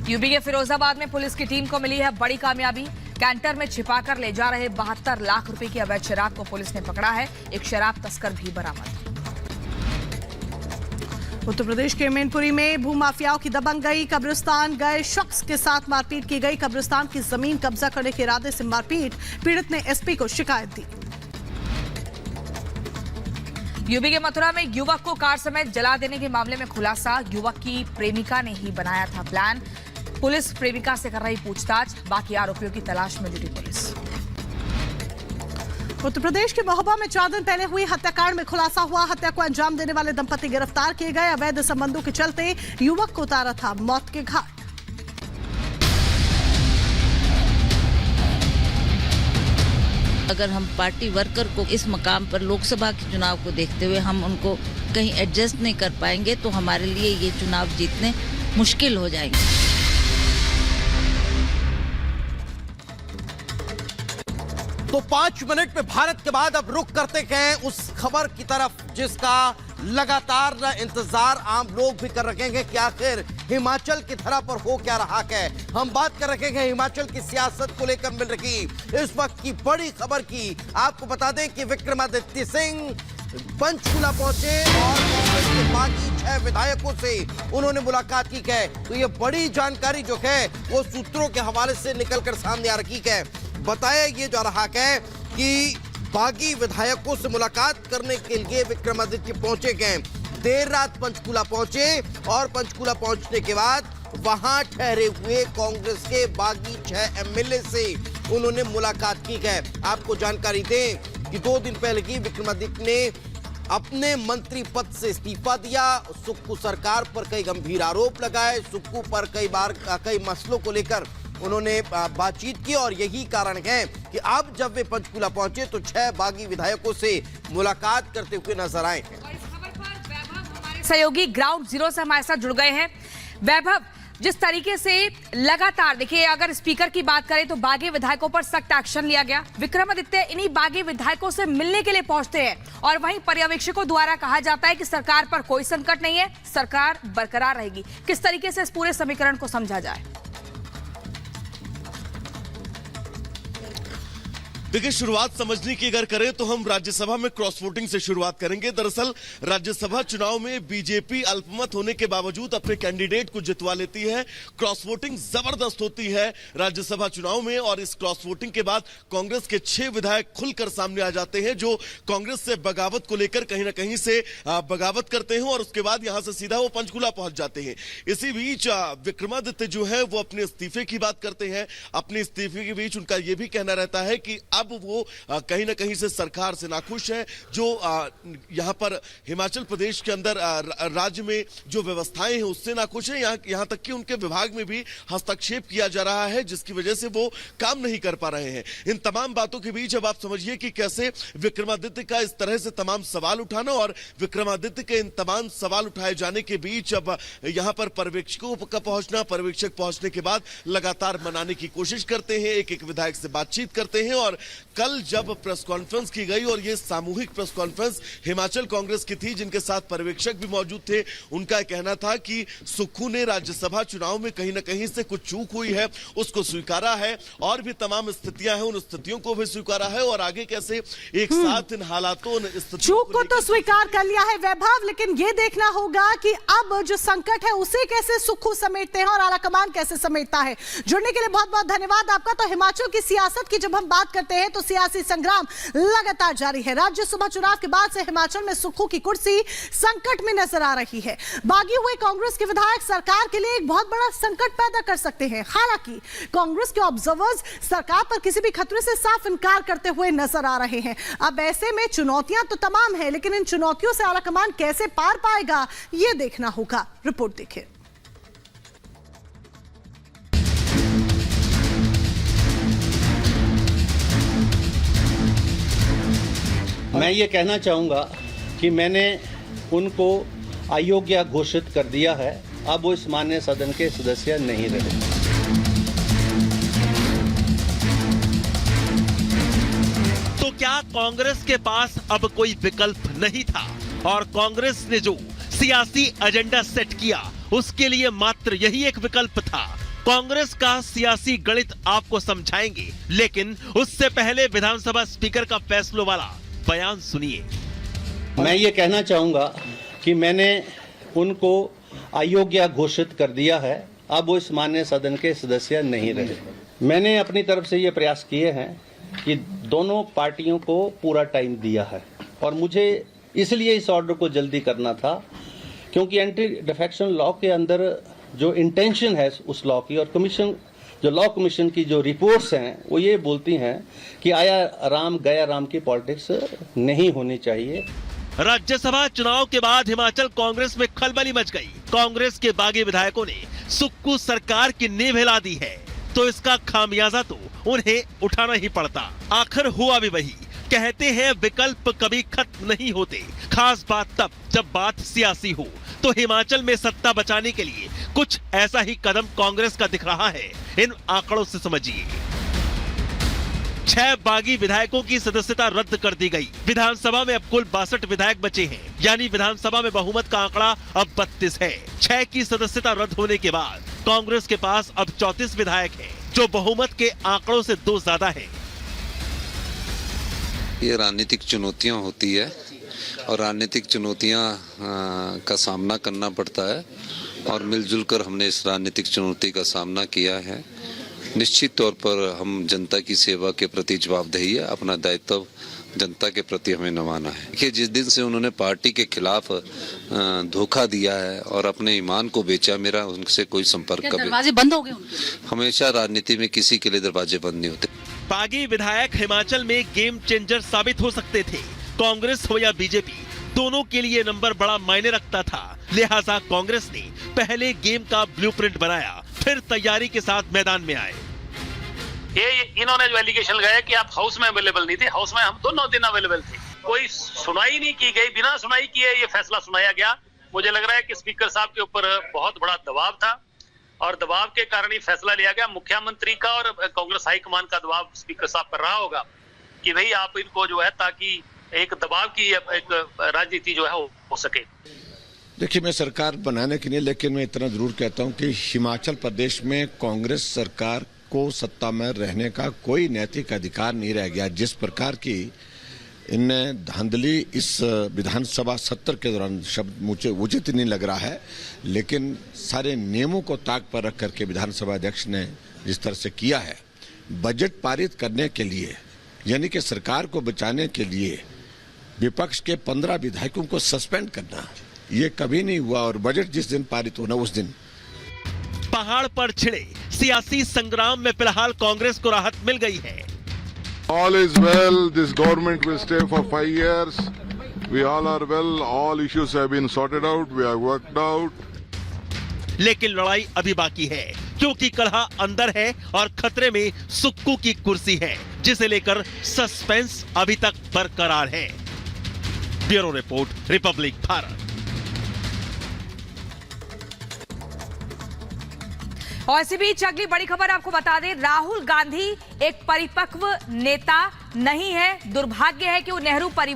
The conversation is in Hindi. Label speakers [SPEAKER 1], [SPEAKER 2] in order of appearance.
[SPEAKER 1] यूपी के फिरोजाबाद में पुलिस की टीम को मिली है बड़ी कामयाबी। कैंटर में छिपाकर ले जा रहे 72 लाख रुपए की अवैध शराब को पुलिस ने पकड़ा है। एक शराब तस्कर भी बरामद।
[SPEAKER 2] उत्तर प्रदेश के मैनपुरी में भूमाफियाओं की दबंगई। कब्रिस्तान गए शख्स के साथ मारपीट की गई। कब्रिस्तान की जमीन कब्जा करने के इरादे से मारपीट। पीड़ित ने एसपी को शिकायत दी।
[SPEAKER 1] यूपी के मथुरा में युवक को कार समेत जला देने के मामले में खुलासा। युवक की प्रेमिका ने ही बनाया था प्लान। पुलिस प्रेमिका से कर रही पूछताछ। बाकी आरोपियों की तलाश में जुटी पुलिस।
[SPEAKER 2] उत्तर प्रदेश के महोबा में 4 दिन पहले हुई हत्याकांड में खुलासा हुआ। हत्या को अंजाम देने वाले दंपति गिरफ्तार किए गए। अवैध संबंधों के चलते युवक को उतारा था मौत के घाट।
[SPEAKER 3] अगर हम पार्टी वर्कर को इस मकाम पर लोकसभा के चुनाव को देखते हुए हम उनको कहीं एडजस्ट नहीं कर पाएंगे तो हमारे लिए ये चुनाव जीतने मुश्किल हो जाएंगे।
[SPEAKER 4] तो 5 मिनट में भारत के बाद अब रुख करते गए उस खबर की तरफ जिसका लगातार इंतजार आम लोग भी कर रखे हैं कि आखिर हिमाचल की धरा पर हो क्या रहा है। हम बात कर रखे हैं हिमाचल की सियासत को लेकर मिल रही इस वक्त की बड़ी खबर की। आपको बता दें कि विक्रमादित्य सिंह पंचकुला पहुंचे और कांग्रेस के बाकी 6 विधायकों से उन्होंने मुलाकात की है। तो ये बड़ी जानकारी जो है वो सूत्रों के हवाले से निकलकर सामने आ रही है। बताया ये जा रहा है कि बागी विधायकों से मुलाकात करने के लिए विक्रमादित्य पहुंचे गए। देर रात पंचकुला पहुंचे और पंचकुला पहुंचने के बाद वहां ठहरे हुए कांग्रेस के बागी 6 एमएलए से उन्होंने मुलाकात की है। आपको जानकारी दें कि 2 दिन पहले ही विक्रमादित्य ने अपने मंत्री पद से इस्तीफा दिया। सुक्खू सरकार पर कई गंभीर आरोप लगाए। सुक्खू पर कई मसलों को लेकर उन्होंने बातचीत की और यही कारण है कि अब जब वे पंचकुला पहुंचे तो 6 बागी विधायकों से मुलाकात करते हुए नजर आए हैं।
[SPEAKER 1] और इस खबर पर वैभव हमारे सहयोगी ग्राउंड जीरो से हमारे साथ जुड़ गए हैं। वैभव, जिस तरीके से लगातार देखिए, अगर स्पीकर की बात करें तो बागी विधायकों पर सख्त एक्शन लिया गया। विक्रमादित्य इन्हीं बागी विधायकों से मिलने के लिए पहुंचते हैं और वहीं पर्यवेक्षकों द्वारा कहा जाता है कि सरकार पर कोई संकट नहीं है, सरकार बरकरार रहेगी। किस तरीके से इस पूरे समीकरण को समझा जाए?
[SPEAKER 5] देखिए, शुरुआत समझने की अगर करें तो हम राज्यसभा में क्रॉस वोटिंग से शुरुआत करेंगे। दरअसल राज्यसभा चुनाव में बीजेपी अल्पमत होने के बावजूद अपने कैंडिडेट को जितवा लेती है। क्रॉस वोटिंग जबरदस्त होती है राज्यसभा चुनाव में और इस क्रॉस वोटिंग के बाद कांग्रेस के 6 विधायक खुलकर सामने आ जाते हैं जो कांग्रेस से बगावत को लेकर कहीं ना कहीं से बगावत करते हैं और उसके बाद यहां से सीधा वो पंचकुला पहुंच जाते हैं। इसी बीच विक्रमादित्य जो है वो अपने इस्तीफे की बात करते हैं। अपने इस्तीफे के बीच उनका यह भी कहना रहता है कि अब वो कहीं ना कहीं से सरकार से नाखुश है। जो यहां पर हिमाचल प्रदेश के अंदर राज्य में जो व्यवस्थाएं हैं उससे नाखुश है। यहां तक कि उनके विभाग में भी हस्तक्षेप किया जा रहा है जिसकी वजह से वो काम नहीं कर पा रहे हैं। इन तमाम बातों के बीच अब आप समझिए कि कैसे विक्रमादित्य का इस तरह से तमाम सवाल उठाना और विक्रमादित्य के इन तमाम सवाल उठाए जाने के बीच अब यहां पर पर्यवेक्षकों का पहुंचना, पर्यवेक्षक पहुंचने के बाद लगातार मनाने की कोशिश करते हैं, एक एक विधायक से बातचीत करते हैं। और कल जब प्रेस कॉन्फ्रेंस की गई और ये सामूहिक प्रेस कॉन्फ्रेंस हिमाचल कांग्रेस की थी जिनके साथ पर्यवेक्षक भी मौजूद थे, उनका कहना था कि सुक्खू ने राज्यसभा चुनाव में कहीं ना कहीं से कुछ चूक हुई है उसको स्वीकारा है और भी तमाम स्थितियां हैं उन स्थितियों को भी स्वीकारा है और आगे कैसे एक साथ इन हालातों
[SPEAKER 2] चूक को तो स्वीकार कर लिया है वैभव, लेकिन ये देखना होगा कि अब जो संकट है उसे कैसे सुक्खू समेटते हैं और आलाकमान कैसे समेटता है। जुड़ने के लिए बहुत बहुत धन्यवाद आपका। तो हिमाचल की सियासत की जब हम बात करते हैं तो सियासी संग्राम लगातार जारी है। राज्यसभा चुनाव के बाद से हिमाचल में सुक्खू की कुर्सी संकट में नजर आ रही है। बागी हुए कांग्रेस के विधायक सरकार के लिए एक बहुत बड़ा संकट पैदा कर सकते हैं। हालांकि कांग्रेस के ऑब्जर्वर्स सरकार पर किसी भी खतरे से साफ इनकार करते हुए नजर आ रहे हैं। अब ऐसे में चुनौतियां तो तमाम है, लेकिन इन चुनौतियों से आलाकमान कैसे पार पाएगा यह देखना होगा। रिपोर्ट देखिए।
[SPEAKER 6] मैं ये कहना चाहूँगा कि मैंने उनको अयोग्य घोषित कर दिया है। अब वो इस माननीय सदन के सदस्य नहीं रहे।
[SPEAKER 7] तो क्या कांग्रेस के पास अब कोई विकल्प नहीं था और कांग्रेस ने जो सियासी एजेंडा सेट किया उसके लिए मात्र यही एक विकल्प था कांग्रेस का सियासी गणित आपको समझाएंगे, लेकिन उससे पहले विधानसभा स्पीकर का फैसलों वाला बयान सुनिए।
[SPEAKER 6] मैं ये कहना चाहूंगा कि मैंने उनको अयोग्य घोषित कर दिया है। अब वो इस माननीय सदन के सदस्य नहीं रहे। मैंने अपनी तरफ से ये प्रयास किए हैं कि दोनों पार्टियों को पूरा टाइम दिया है, और मुझे इसलिए इस ऑर्डर को जल्दी करना था क्योंकि एंटी डिफेक्शन लॉ के अंदर जो इंटेंशन है उस लॉ की, और कमीशन जो लॉ कमीशन की जो रिपोर्ट्स हैं वो ये बोलती हैं कि आया राम गया राम की पॉलिटिक्स नहीं होनी चाहिए।
[SPEAKER 7] राज्यसभा चुनाव के बाद हिमाचल कांग्रेस में खलबली मच गई। कांग्रेस के बागी विधायकों ने सुक्खू सरकार की नींव हिला दी है, तो इसका खामियाजा तो उन्हें उठाना ही पड़ता। आखिर हुआ भी वही। कहते हैं विकल्प कभी खत्म नहीं होते, खास बात तब जब बात सियासी हो। तो हिमाचल में सत्ता बचाने के लिए कुछ ऐसा ही कदम कांग्रेस का दिख रहा है। इन आंकड़ों से समझिए। 6 बागी विधायकों की सदस्यता रद्द कर दी गई। विधानसभा में अब कुल 62 विधायक बचे हैं, यानी विधानसभा में बहुमत का आंकड़ा अब 32 है। 6 की सदस्यता रद्द होने के बाद कांग्रेस के पास अब 34 विधायक हैं, जो बहुमत के आंकड़ों से 2 ज्यादा है।
[SPEAKER 8] ये राजनीतिक चुनौतियां होती है और राजनीतिक चुनौतियां का सामना करना पड़ता है, और मिलजुल कर हमने इस राजनीतिक चुनौती का सामना किया है। निश्चित तौर पर हम जनता की सेवा के प्रति जवाबदेही है, अपना दायित्व जनता के प्रति हमें निभाना है। कि जिस दिन से उन्होंने पार्टी के खिलाफ धोखा दिया है और अपने ईमान को बेचा, मेरा उनसे कोई संपर्क कभी
[SPEAKER 9] दरवाजे बंद हो गए उनके?
[SPEAKER 8] हमेशा राजनीति में किसी के लिए दरवाजे बंद नहीं होते।
[SPEAKER 7] बागी विधायक हिमाचल में गेम चेंजर साबित हो सकते थे। कांग्रेस हो या बीजेपी, दोनों के लिए नंबर बड़ा मायने रखता था। लिहाजा कांग्रेस ने पहले गेम का ब्लूप्रिंट बनाया, फिर तैयारी के साथ मैदान में आए।
[SPEAKER 10] ये इन्होंने जो एलिगेशन लगाया कि आप हाउस में अवेलेबल नहीं थे, हाउस में हम दोनों दिन अवेलेबल थे। कोई सुनाई नहीं की गई, बिना सुनाई किए ये फैसला सुनाया गया। मुझे लग रहा है कि स्पीकर साहब के ऊपर बहुत बड़ा दबाव था, और दबाव के कारण ही फैसला लिया गया। मुख्यमंत्री का और कांग्रेस हाईकमान का दबाव स्पीकर साहब कर रहा होगा कि भाई आप इनको जो है, ताकि एक दबाव की एक राजनीति जो है हो सके।
[SPEAKER 11] देखिए, मैं सरकार बनाने के लिए, लेकिन मैं इतना जरूर कहता हूं कि हिमाचल प्रदेश में कांग्रेस सरकार को सत्ता में रहने का कोई नैतिक अधिकार नहीं रह गया। जिस प्रकार की इनने धांधली इस विधानसभा सत्र के दौरान, शब्द मुझे उचित नहीं लग रहा है, लेकिन सारे नियमों को ताक पर रख करके विधानसभा अध्यक्ष ने जिस तरह से किया है, बजट पारित करने के लिए, यानी कि सरकार को बचाने के लिए विपक्ष के 15 विधायकों को सस्पेंड करना, ये कभी नहीं हुआ। और बजट जिस दिन पारित होना उस दिन
[SPEAKER 7] पहाड़ पर छिड़े सियासी संग्राम में फिलहाल कांग्रेस को राहत मिल गई है।
[SPEAKER 12] All is well. This government will stay for 5 years. We all are well. All issues have been sorted out. We have worked out.
[SPEAKER 7] लेकिन लड़ाई अभी बाकी है, क्योंकि कलह अंदर है और खतरे में सुक्खू की कुर्सी है, जिसे लेकर सस्पेंस अभी तक बरकरार है। Bureau report, Republic Bharat.
[SPEAKER 1] और इसी बीच अगली बड़ी खबर आपको बता दें, राहुल गांधी एक परिपक्व नेता नहीं है। दुर्भाग्य है कि वो नेहरू परिवार